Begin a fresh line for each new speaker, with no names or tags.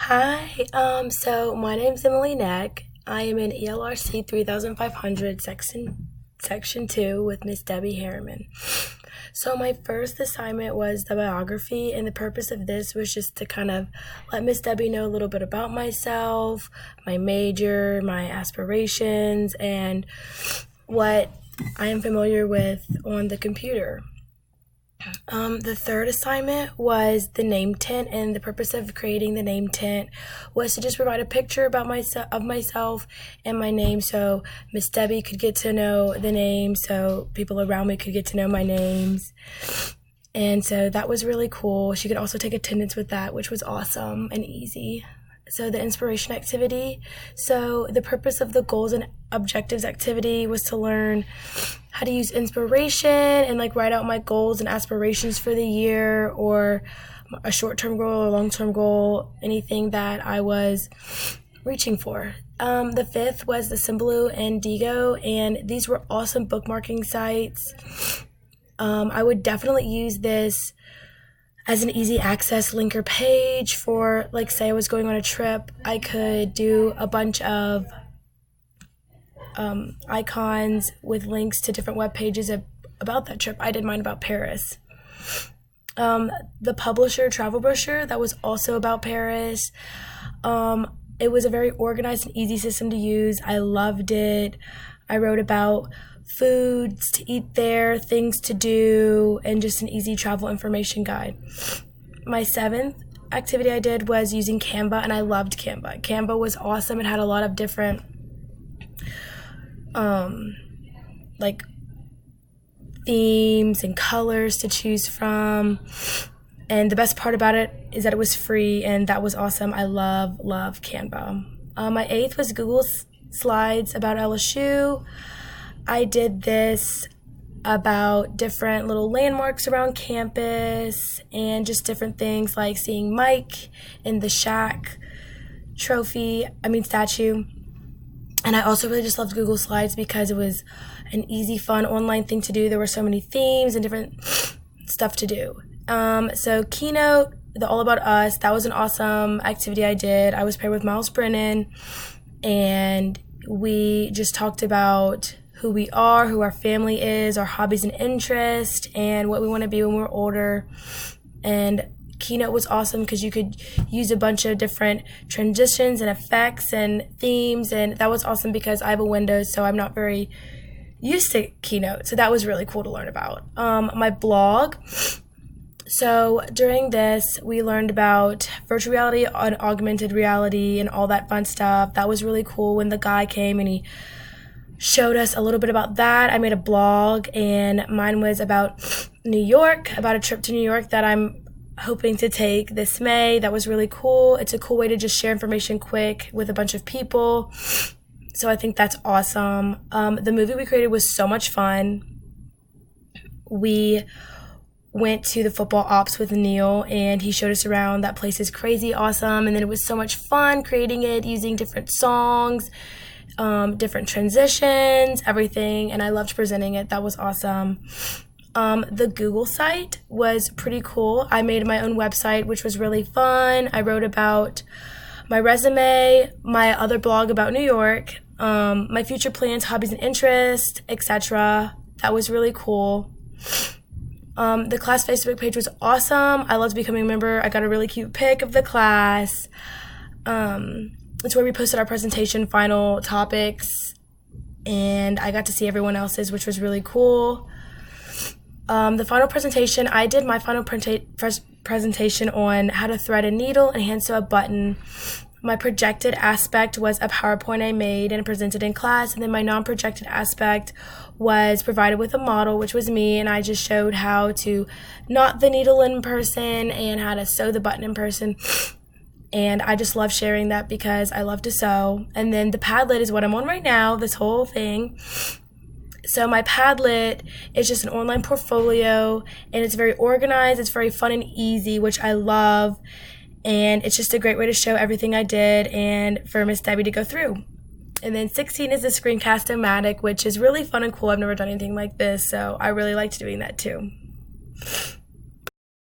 Hi, so my name's Emily Neck. I am in ELRC 3500, section 2 with Miss Debbie Harriman. So my first assignment was the biography, and the purpose of this was just to kind of let Miss Debbie know a little bit about myself, my major, my aspirations, and what I am familiar with on the computer. The third assignment was the name tent, and the purpose of creating the name tent was to just provide a picture about myself and my name, so Miss Debbie could get to know the name, so people around me could get to know my names. And so that was really cool. She could also take attendance with that, which was awesome and easy. So the inspiration activity. So the purpose of the goals and objectives activity was to learn how to use inspiration and write out my goals and aspirations for the year, or a short-term goal or long-term goal, anything that I was reaching for. The fifth was the Symbaloo and Diigo, and these were awesome bookmarking sites. I would definitely use this as an easy access linker page for, say I was going on a trip, I could do a bunch of icons with links to different web pages about that trip. I did mine about Paris. The publisher travel brochure, that was also about Paris. It was a very organized and easy system to use. I loved it. I wrote about foods to eat there, things to do, and just an easy travel information guide. My seventh activity I did was using Canva, and I loved Canva. Canva was awesome. It had a lot of different themes and colors to choose from, and the best part about it is that it was free, and that was awesome. I love Canva. My eighth was Google Slides about LSU. I did this about different little landmarks around campus and just different things like seeing Mike in the Shaq statue. And I also really just loved Google Slides because it was an easy, fun online thing to do. There were so many themes and different stuff to do. So Keynote, the All About Us, that was an awesome activity I did. I was paired with Miles Brennan, and we just talked about who we are, who our family is, our hobbies and interests, and what we want to be when we're older. And Keynote was awesome because you could use a bunch of different transitions and effects and themes, and that was awesome because I have a Windows, so I'm not very used to Keynote, so that was really cool to learn about. My blog. So during this, we learned about virtual reality and augmented reality and all that fun stuff. That was really cool when the guy came and he showed us a little bit about that. I made a blog, and mine was about New York, about a trip to New York that I'm hoping to take this May. That was really cool. It's a cool way to just share information quick with a bunch of people. So I think that's awesome. The movie we created was so much fun. We went to the football ops with Neil, and he showed us around. That place is crazy awesome. And then it was so much fun creating it using different songs, different transitions, everything, and I loved presenting it. That was awesome. The Google site was pretty cool. I made my own website, which was really fun. I wrote about my resume, my other blog about New York, my future plans, hobbies and interests, etc. That was really cool. The class Facebook page was awesome. I loved becoming a member. I got a really cute pic of the class. It's where we posted our presentation final topics, and I got to see everyone else's, which was really cool. The final presentation, I did my final presentation on how to thread a needle and hand sew a button. My projected aspect was a PowerPoint I made and presented in class, and then my non-projected aspect was provided with a model, which was me, and I just showed how to knot the needle in person and how to sew the button in person. And I just love sharing that because I love to sew. And then the Padlet is what I'm on right now, this whole thing. So my Padlet is just an online portfolio, and it's very organized. It's very fun and easy, which I love. And it's just a great way to show everything I did and for Miss Debbie to go through. And then 16 is the Screencast-O-Matic, which is really fun and cool. I've never done anything like this, so I really liked doing that too.